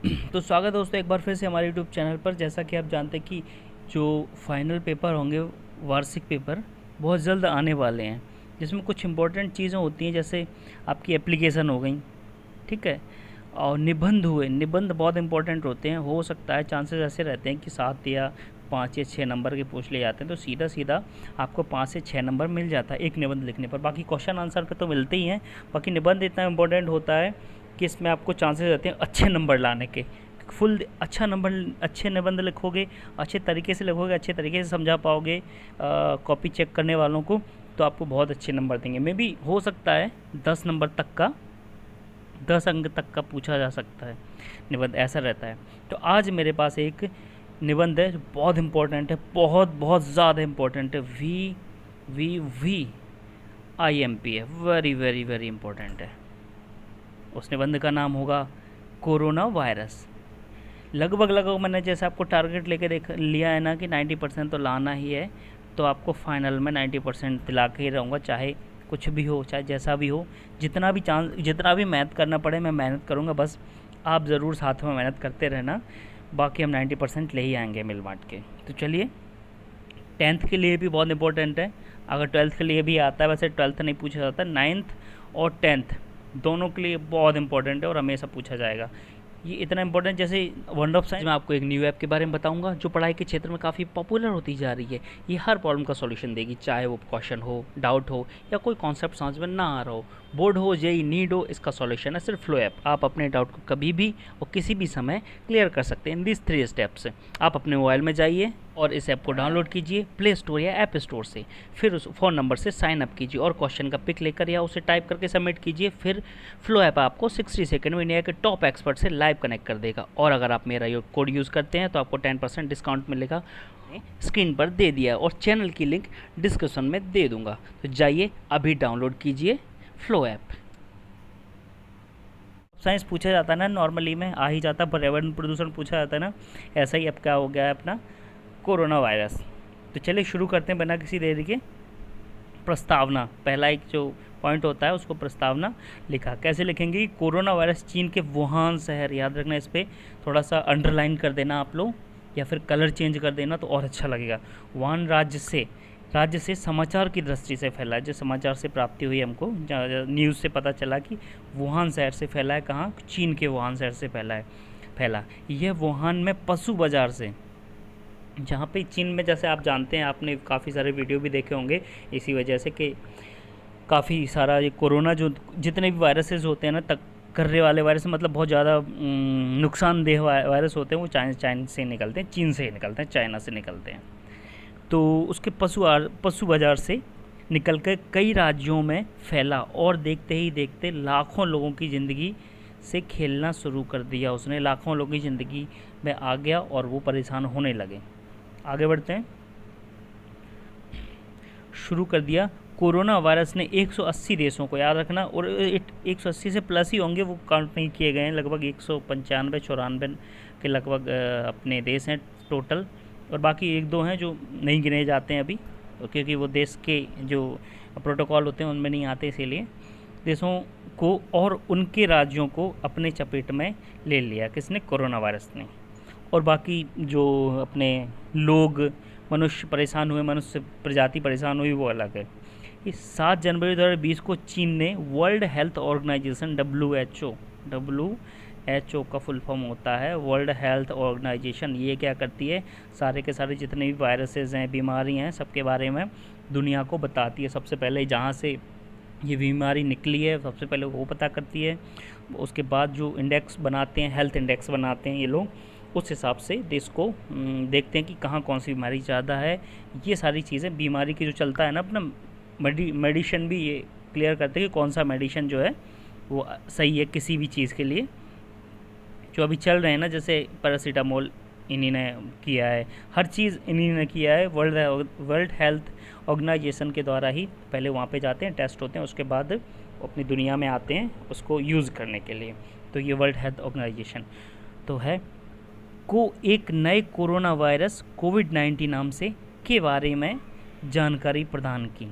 तो स्वागत है दोस्तों एक बार फिर से हमारे यूट्यूब चैनल पर। जैसा कि आप जानते हैं कि जो फाइनल पेपर होंगे, वार्षिक पेपर बहुत जल्द आने वाले हैं, जिसमें कुछ इम्पोर्टेंट चीज़ें होती हैं, जैसे आपकी एप्लीकेशन हो गई, ठीक है, और निबंध हुए। निबंध बहुत इंपॉर्टेंट होते हैं। हो सकता है चांसेस ऐसे रहते हैं कि 7 या 5 या 6 नंबर के पूछ ले जाते हैं, तो सीधा सीधा आपको 5 से 6 नंबर मिल जाता है एक निबंध लिखने पर। बाकी क्वेश्चन आंसर पे तो मिलते ही हैं, बाकी निबंध इतना इम्पोर्टेंट होता है कि इसमें आपको चांसेस रहते हैं अच्छे नंबर लाने के। फुल अच्छा नंबर, अच्छे निबंध लिखोगे, अच्छे तरीके से लिखोगे, अच्छे तरीके से समझा पाओगे कॉपी चेक करने वालों को, तो आपको बहुत अच्छे नंबर देंगे। मे भी हो सकता है 10 नंबर तक का, 10 अंक तक का पूछा जा सकता है निबंध, ऐसा रहता है। तो आज मेरे पास एक निबंध है जो बहुत इम्पोर्टेंट है, बहुत बहुत ज़्यादा इम्पोर्टेंट है। VVIMP है, वेरी वेरी वेरी इम्पोर्टेंट है। उस निबंध का नाम होगा कोरोना वायरस। लगभग लगभग मैंने जैसे आपको टारगेट लेके देख लिया है ना कि 90% तो लाना ही है, तो आपको फाइनल में 90% दिला के ही रहूँगा, चाहे कुछ भी हो, चाहे जैसा भी हो। जितना भी मेहनत करना पड़े मैं मेहनत करूँगा, बस आप ज़रूर साथ में मेहनत करते रहना। बाकी हम 90% ले ही आएंगे मिल बांट के। तो चलिए, 10th के लिए भी बहुत इंपॉर्टेंट है, अगर 12th के लिए भी आता है। वैसे 12th नहीं पूछा जाता, 9th और 10th दोनों के लिए बहुत इंपॉर्टेंट है और हमेशा पूछा जाएगा। ये इतना इंपॉर्टेंट, जैसे वंडर ऑफ साइंस में आपको एक न्यू ऐप के बारे में बताऊंगा जो पढ़ाई के क्षेत्र में काफ़ी पॉपुलर होती जा रही है। ये हर प्रॉब्लम का सॉल्यूशन देगी, चाहे वो क्वेश्चन हो, डाउट हो, या कोई कॉन्सेप्ट समझ में ना आ रहा हो, बोर्ड हो, जेई नीड हो, इसका सॉल्यूशन है सिर्फ फ्लो ऐप। आप अपने डाउट को कभी भी और किसी भी समय क्लियर कर सकते हैं इन दिस 3 स्टेप्स। आप अपने मोबाइल में जाइए और इस ऐप को डाउनलोड कीजिए प्ले स्टोर या ऐप स्टोर से, फिर उस फ़ोन नंबर से साइन अप कीजिए और क्वेश्चन का पिक लेकर या उसे टाइप करके सबमिट कीजिए। फिर फ्लो ऐप आपको 60 सेकंड में इंडिया के टॉप एक्सपर्ट से लाइव कनेक्ट कर देगा। और अगर आप मेरा कोड यूज़ करते हैं तो आपको 10% डिस्काउंट मिलेगा। स्क्रीन पर दे दिया और चैनल की लिंक डिस्क्रिप्शन में दे दूंगा, तो जाइए अभी डाउनलोड कीजिए फ्लो ऐप। साइंस पूछा जाता है ना, नॉर्मली में आ ही जाता है, पर्यावरण प्रदूषण पूछा जाता है ना, ऐसा ही अब क्या हो गया है अपना कोरोना वायरस। तो चलिए शुरू करते हैं बिना किसी देरी के। प्रस्तावना, पहला एक जो पॉइंट होता है उसको प्रस्तावना लिखा। कैसे लिखेंगे? कोरोना वायरस चीन के वुहान शहर, याद रखना, इस पर थोड़ा सा अंडरलाइन कर देना आप लोग, या फिर कलर चेंज कर देना तो और अच्छा लगेगा। वुहान राज्य से समाचार की दृष्टि से फैला है, जो समाचार से प्राप्ति हुई हमको, न्यूज़ से पता चला कि वुहान शहर से फैला है। कहाँ? चीन के वुहान शहर से फैला। यह वुहान में पशु बाजार से, जहाँ पे चीन में, जैसे आप जानते हैं, आपने काफ़ी सारे वीडियो भी देखे होंगे, इसी वजह से कि काफ़ी सारा ये कोरोना जो जितने भी वायरसेस होते हैं ना, कर्रे वाले वायरस, मतलब बहुत ज़्यादा नुकसानदेह वायरस होते हैं, वो चाइना से निकलते हैं, चीन से निकलते हैं, चाइना से निकलते हैं। तो उसके पशु बाजार से निकल कर कई राज्यों में फैला और देखते ही देखते लाखों लोगों की ज़िंदगी से खेलना शुरू कर दिया उसने। लाखों लोगों की ज़िंदगी में आ गया और वो परेशान होने लगे। आगे बढ़ते हैं। शुरू कर दिया। कोरोना वायरस ने 180 देशों को, याद रखना, और 180 से प्लस ही होंगे, वो काउंट नहीं किए गए हैं, लगभग 195-94 के लगभग अपने देश हैं टोटल, और बाकी 1-2 हैं जो नहीं गिने जाते हैं अभी, क्योंकि वो देश के जो प्रोटोकॉल होते हैं उनमें नहीं आते, इसीलिए देशों को और उनके राज्यों को अपने चपेट में ले लिया। किसने? कोरोना वायरस ने। और बाकी जो अपने लोग, मनुष्य परेशान हुए, मनुष्य प्रजाति परेशान हुई, वो अलग है। इस 7 जनवरी 2020 को चीन ने वर्ल्ड हेल्थ ऑर्गेनाइजेशन WHO का फुल फॉर्म होता है वर्ल्ड हेल्थ ऑर्गेनाइजेशन। ये क्या करती है? सारे के सारे जितने भी वायरसेस हैं, बीमारी हैं, सबके बारे में दुनिया को बताती है। सबसे पहले जहाँ से ये बीमारी निकली है, सबसे पहले वो पता करती है। उसके बाद जो इंडेक्स बनाते हैं, हेल्थ इंडेक्स बनाते हैं ये लोग, उस हिसाब से देश को देखते हैं कि कहाँ कौन सी बीमारी ज़्यादा है। ये सारी चीज़ें बीमारी की जो चलता है ना अपना मेडिसिन भी ये क्लियर करते हैं कि कौन सा मेडिसिन जो है वो सही है किसी भी चीज़ के लिए। जो अभी चल रहे हैं ना, जैसे पैरासीटामोल, इन्हीं ने किया है, हर चीज़ इन्हीं ने किया है। वर्ल्ड हेल्थ ऑर्गेनाइजेशन के द्वारा ही पहले वहाँ पे जाते हैं, टेस्ट होते हैं, उसके बाद अपनी दुनिया में आते हैं उसको यूज़ करने के लिए। तो ये वर्ल्ड हेल्थ ऑर्गेनाइजेशन तो है को एक नए कोरोना वायरस कोविड-19 नाम से के बारे में जानकारी प्रदान की।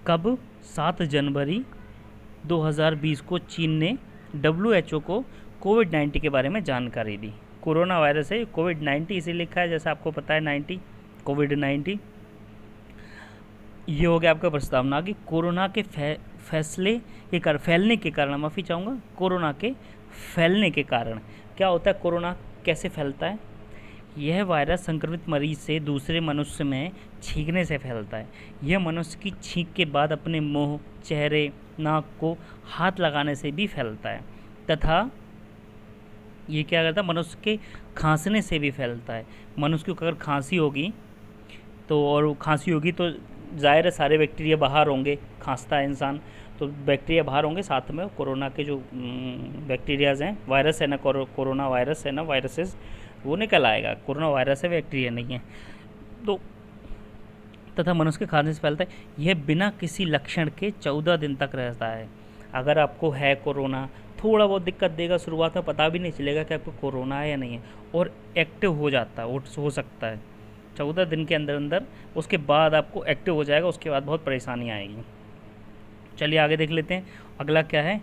कब? 7 जनवरी 2020 को चीन ने WHO को कोविड-19 के बारे में जानकारी दी। कोरोना वायरस है, कोविड-19 इसे लिखा है जैसा आपको पता है 90 कोविड-19। ये हो गया आपका प्रस्तावना कि कोरोना के फैलने के कारण, माफ़ी चाहूँगा, कोरोना के फैलने के कारण क्या होता है, कोरोना कैसे फैलता है। यह वायरस संक्रमित मरीज से दूसरे मनुष्य में छींकने से फैलता है। यह मनुष्य की छींक के बाद अपने मुंह, चेहरे, नाक को हाथ लगाने से भी फैलता है तथा ये क्या करता है, मनुष्य के खांसने से भी फैलता है। मनुष्य को अगर खांसी होगी तो ज़ाहिर है सारे बैक्टीरिया बाहर होंगे, खांसता है इंसान तो बैक्टीरिया बाहर होंगे, साथ में कोरोना के जो बैक्टीरियाज़ हैं, वायरस है ना, कोरोना वायरस है ना, वायरसेस, वो निकल आएगा। कोरोना वायरस है, बैक्टीरिया नहीं है। तो तथा मनुष्य के खाने से फैलता है। यह बिना किसी लक्षण के 14 दिन तक रहता है। अगर आपको है कोरोना, थोड़ा बहुत दिक्कत देगा शुरुआत में, पता भी नहीं चलेगा कि आपको कोरोना है या नहीं है, और एक्टिव हो जाता है, हो सकता है 14 दिन के अंदर अंदर, उसके बाद आपको एक्टिव हो जाएगा, उसके बाद बहुत परेशानी आएगी। चलिए आगे देख लेते हैं। अगला क्या है,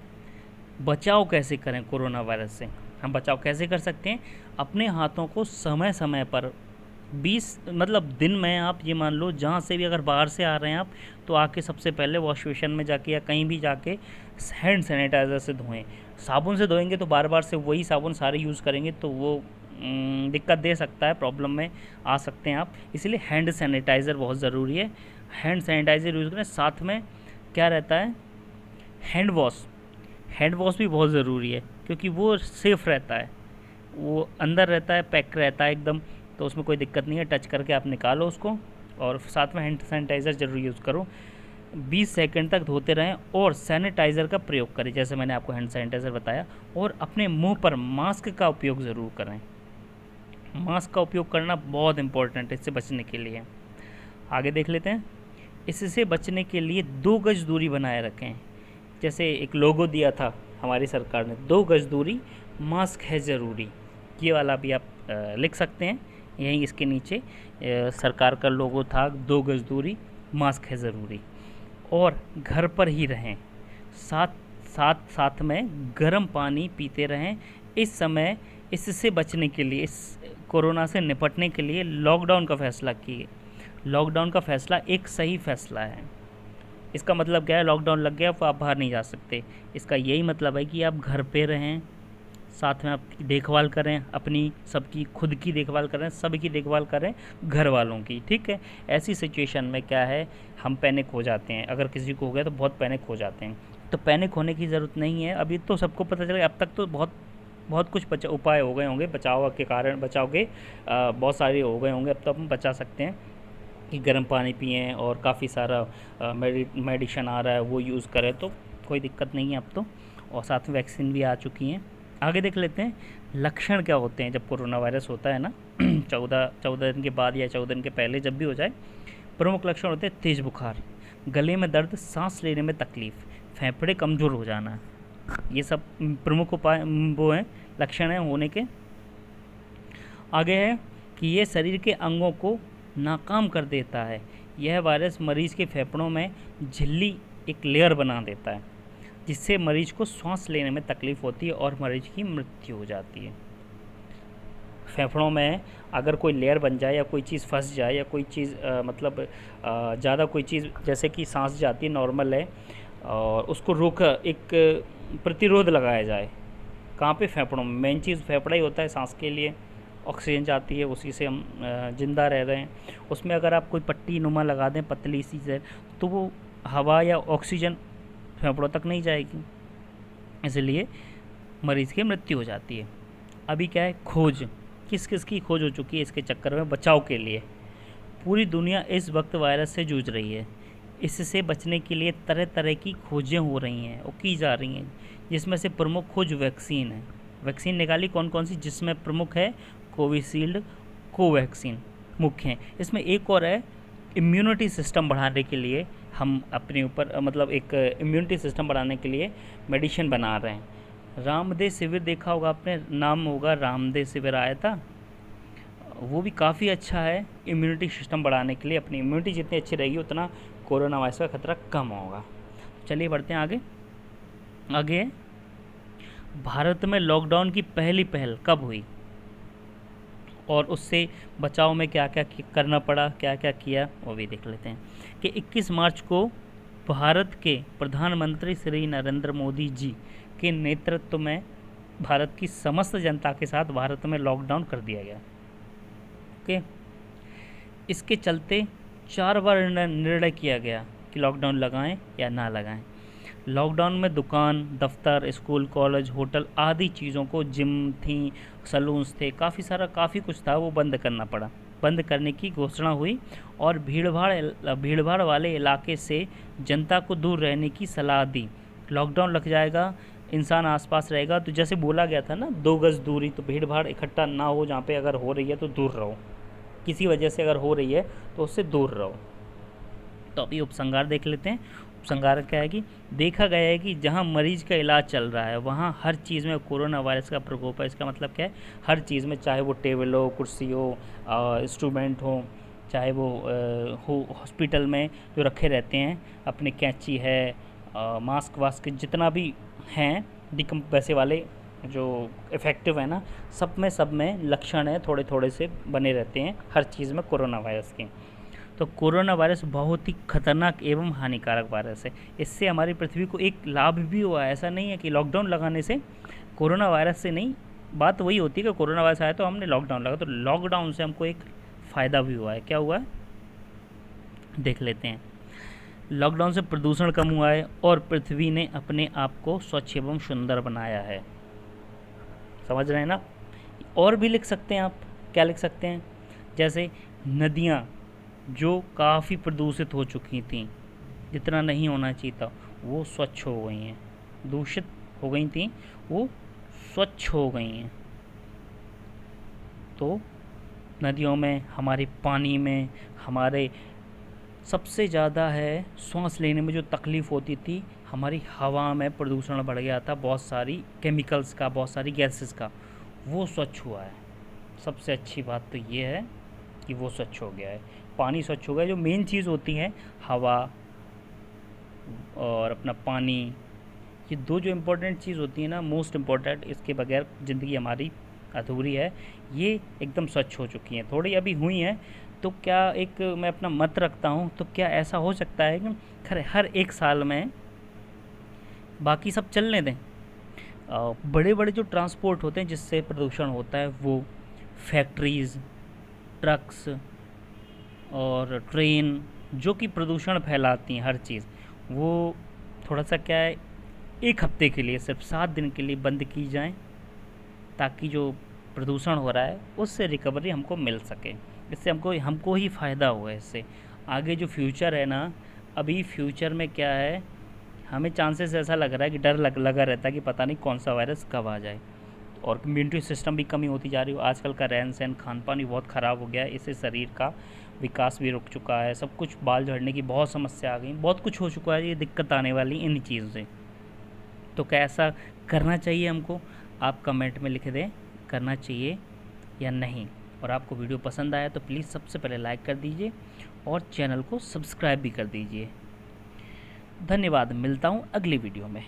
बचाव कैसे करें कोरोना वायरस से। हम बचाव कैसे कर सकते हैं, अपने हाथों को समय समय पर 20 दिन में आप ये मान लो जहाँ से भी अगर बाहर से आ रहे हैं आप, तो आके सबसे पहले वॉश बेसिन में जाके या कहीं भी जाके हैंड सैनिटाइज़र से धोएं। साबुन से धोएंगे तो बार बार से वही साबुन सारे यूज़ करेंगे तो वो दिक्कत दे सकता है, प्रॉब्लम में आ सकते हैं आप, इसलिए हैंड सैनिटाइज़र बहुत ज़रूरी है। हैंड सैनिटाइज़र यूज़ करें। साथ में क्या रहता है, हैंड वॉश भी बहुत ज़रूरी है, क्योंकि वो सेफ़ रहता है, वो अंदर रहता है, पैक रहता है एकदम, तो उसमें कोई दिक्कत नहीं है, टच करके आप निकालो उसको। और साथ में हैंड सैनिटाइज़र ज़रूर यूज़ करो। 20 सेकंड तक धोते रहें और सैनिटाइज़र का प्रयोग करें, जैसे मैंने आपको हैंड सैनिटाइज़र बताया। और अपने मुंह पर मास्क का उपयोग ज़रूर करें। मास्क का उपयोग करना बहुत इम्पोर्टेंट है इससे बचने के लिए। आगे देख लेते हैं। इससे बचने के लिए 2 गज दूरी बनाए रखें। जैसे एक लोगो दिया था हमारी सरकार ने, 2 गज दूरी, मास्क है ज़रूरी, ये वाला भी आप लिख सकते हैं। यहीं इसके नीचे सरकार का लोगो था, 2 गज दूरी, मास्क है ज़रूरी। और घर पर ही रहें। साथ में गर्म पानी पीते रहें। इस समय इससे बचने के लिए, इस कोरोना से निपटने के लिए लॉकडाउन का फ़ैसला किए। लॉकडाउन का फ़ैसला एक सही फ़ैसला है। इसका मतलब क्या है, लॉकडाउन लग गया तो आप बाहर नहीं जा सकते। इसका यही मतलब है कि आप घर पे रहें, साथ में आप देखभाल करें अपनी, सबकी, खुद की देखभाल करें, सबकी देखभाल करें, घर वालों की, ठीक है। ऐसी सिचुएशन में क्या है, हम पैनिक हो जाते हैं। अगर किसी को हो गया तो बहुत पैनिक हो जाते हैं, तो पैनिक होने की ज़रूरत नहीं है। अभी तो सबको पता चला, अब तक तो बहुत कुछ उपाय हो गए होंगे बचाव के, बहुत सारे हो गए होंगे। अब तो हम बचा सकते हैं कि गर्म पानी पिएं और काफ़ी सारा मेडिसिन आ रहा है वो यूज़ करें, तो कोई दिक्कत नहीं है अब तो। और साथ में वैक्सीन भी आ चुकी हैं। आगे देख लेते हैं लक्षण क्या होते हैं जब कोरोना वायरस होता है ना 14 दिन के बाद या 14 दिन के पहले जब भी हो जाए। प्रमुख लक्षण होते हैं तेज़ बुखार, गले में दर्द, सांस लेने में तकलीफ़, फेफड़े कमज़ोर हो जाना। ये सब प्रमुख उपाय वो हैं, लक्षण हैं होने के। आगे है कि ये शरीर के अंगों को नाकाम कर देता है। यह वायरस मरीज़ के फेफड़ों में झिल्ली, एक लेयर बना देता है, जिससे मरीज को सांस लेने में तकलीफ़ होती है और मरीज की मृत्यु हो जाती है। फेफड़ों में अगर कोई लेयर बन जाए या कोई चीज़ फंस जाए या कोई चीज़ ज़्यादा कोई चीज़, जैसे कि सांस जाती है, नॉर्मल है, और उसको रोक एक प्रतिरोध लगाया जाए। कहाँ पे, फेफड़ों में। मेन चीज़ फेफड़ा ही होता है सांस के लिए, ऑक्सीजन जाती है, उसी से हम ज़िंदा रह रहे हैं। उसमें अगर आप कोई पट्टी नुमा लगा दें पतली सी से, तो वो हवा या ऑक्सीजन फेफड़ों तक नहीं जाएगी, इसलिए मरीज़ की मृत्यु हो जाती है। अभी क्या है, खोज, किस किस की खोज हो चुकी है इसके चक्कर में बचाव के लिए। पूरी दुनिया इस वक्त वायरस से जूझ रही है। इससे बचने के लिए तरह तरह की खोजें हो रही हैं और की जा रही हैं, जिसमें से प्रमुख खोज वैक्सीन है। वैक्सीन निकाली कौन कौन सी, जिसमें प्रमुख है कोविशील्ड, कोवैक्सीन मुख्य हैं। इसमें एक और है, इम्यूनिटी सिस्टम बढ़ाने के लिए हम अपने ऊपर एक इम्यूनिटी सिस्टम बढ़ाने के लिए मेडिसिन बना रहे हैं। रामदेव शिविर देखा होगा आपने, नाम होगा, रामदेव शिविर आया था, वो भी काफ़ी अच्छा है इम्यूनिटी सिस्टम बढ़ाने के लिए। अपनी इम्यूनिटी जितनी अच्छी रहेगी उतना कोरोना वायरस का खतरा कम होगा। चलिए बढ़ते हैं आगे। भारत में लॉकडाउन की पहली पहल कब हुई और उससे बचाव में क्या क्या करना पड़ा, क्या क्या किया, वो भी देख लेते हैं कि 21 मार्च को भारत के प्रधानमंत्री श्री नरेंद्र मोदी जी के नेतृत्व में भारत की समस्त जनता के साथ भारत में लॉकडाउन कर दिया गया। ओके, इसके चलते 4 बार निर्णय किया गया कि लॉकडाउन लगाएं या ना लगाएं। लॉकडाउन में दुकान, दफ्तर, स्कूल, कॉलेज, होटल आदि चीज़ों को, जिम थी, सलून्स थे, काफ़ी कुछ था, वो बंद करना पड़ा। बंद करने की घोषणा हुई और भीड़भाड़ वाले इलाके से जनता को दूर रहने की सलाह दी। लॉकडाउन लग जाएगा, इंसान आसपास रहेगा, तो जैसे बोला गया था ना 2 गज़ दूरी, तो भीड़ भाड़ इकट्ठा ना हो, जहाँ पे अगर हो रही है तो दूर रहो, किसी वजह से अगर हो रही है तो उससे दूर रहो। तो अभी उपसंहार देख लेते हैं। उपसंहार क्या है कि देखा गया है कि जहाँ मरीज का इलाज चल रहा है वहाँ हर चीज़ में कोरोना वायरस का प्रकोप है। इसका मतलब क्या है, हर चीज़ में, चाहे वो टेबल हो, कुर्सी हो, इंस्ट्रूमेंट हो, चाहे वो हॉस्पिटल में जो रखे रहते हैं, अपने कैंची है, मास्क वास्क जितना भी हैं वैसे वाले जो इफ़ेक्टिव है ना, सब में लक्षण है, थोड़े थोड़े से बने रहते हैं हर चीज़ में कोरोना वायरस के। तो कोरोना वायरस बहुत ही खतरनाक एवं हानिकारक वायरस है। इससे हमारी पृथ्वी को एक लाभ भी हुआ है। ऐसा नहीं है कि लॉकडाउन लगाने से कोरोना वायरस से नहीं, बात वही होती है कि कोरोना वायरस आया तो हमने लॉकडाउन लगा, तो लॉकडाउन से हमको एक फ़ायदा भी हुआ है। क्या हुआ है देख लेते हैं। लॉकडाउन से प्रदूषण कम हुआ है और पृथ्वी ने अपने आप को स्वच्छ एवं सुंदर बनाया है। समझ रहे हैं ना। और भी लिख सकते हैं आप, क्या लिख सकते हैं, जैसे नदियाँ जो काफ़ी प्रदूषित हो चुकी थी, जितना नहीं होना चाहिए था, वो स्वच्छ हो गई हैं। दूषित हो गई थी, वो स्वच्छ हो गई हैं। तो नदियों में, हमारे पानी में, हमारे सबसे ज़्यादा है सांस लेने में जो तकलीफ़ होती थी, हमारी हवा में प्रदूषण बढ़ गया था, बहुत सारी केमिकल्स का, बहुत सारी गैसेस का, वो स्वच्छ हुआ है। सबसे अच्छी बात तो ये है कि वो स्वच्छ हो गया है, पानी स्वच्छ हो गया। जो मेन चीज़ होती हैं, हवा और अपना पानी, ये 2 जो इम्पोर्टेंट चीज़ होती है ना, मोस्ट इम्पोर्टेंट, इसके बगैर ज़िंदगी हमारी अधूरी है, ये एकदम स्वच्छ हो चुकी हैं। थोड़ी अभी हुई हैं, तो क्या एक मैं अपना मत रखता हूँ, तो क्या ऐसा हो सकता है कि हर 1 साल में बाकी सब चलने दें। बड़े बड़े जो ट्रांसपोर्ट होते हैं जिससे प्रदूषण होता है, वो फैक्ट्रीज़, ट्रक्स और ट्रेन जो कि प्रदूषण फैलाती हैं हर चीज़, वो थोड़ा सा क्या है, 1 हफ्ते के लिए, सिर्फ 7 दिन के लिए बंद की जाएं, ताकि जो प्रदूषण हो रहा है उससे रिकवरी हमको मिल सके। इससे हमको ही फ़ायदा हुआ है। इससे आगे जो फ्यूचर है ना, अभी फ्यूचर में क्या है, हमें चांसेस ऐसा लग रहा है कि डर लगा रहता है कि पता नहीं कौन सा वायरस कब आ जाए। और इम्यूनिटी सिस्टम भी कमी होती जा रही है। आजकल का रहन सहन, खान पान भी बहुत ख़राब हो गया है, इससे शरीर का विकास भी रुक चुका है, सब कुछ, बाल झड़ने की बहुत समस्या आ गई, बहुत कुछ हो चुका है। ये दिक्कत आने वाली इन चीज़ों से। तो क्या ऐसा करना चाहिए हमको? आप कमेंट में लिख दें करना चाहिए या नहीं। और आपको वीडियो पसंद आया तो प्लीज़ सबसे पहले लाइक कर दीजिए और चैनल को सब्सक्राइब भी कर दीजिए। धन्यवाद, मिलता हूँ अगली वीडियो में।